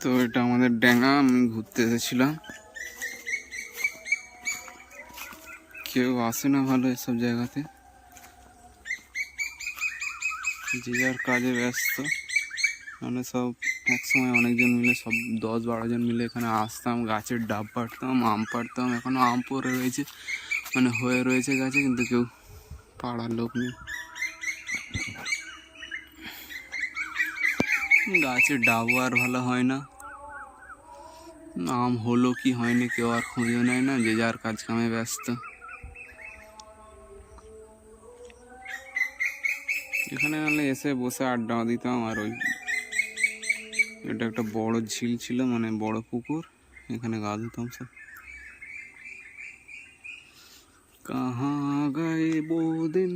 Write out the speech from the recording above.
তো এটা আমাদের ড্যাঙ্গা, আমি ঘুরতে এসেছিলাম। কেউ আসে না ভালো এসব জায়গাতে, যে যার কাজে ব্যস্ত। মানে সব একসময় অনেকজন মিলে, সব 10-12 জন মিলে এখানে আসতাম, গাছের ডাব পাড়তাম, আম পাড়তাম। এখনও আম পড়ে রয়েছে, মানে হয়ে রয়েছে গাছে, কিন্তু কেউ পাড়ার লোক নেই। গাছের ডাবও আর ভালো হয় না, আম হলো কি হয়নি কেউ আর খুঁজে নেয় না, যে যার কাজ কামে ব্যস্ত। এখানে নাহলে এসে বসে আড্ডা দিতাম। আর ওই এটা একটা বড় ঝিল ছিল, মানে বড় পুকুর, এখানে গা ধুতাম সব। কাহা গায়ে वो दिन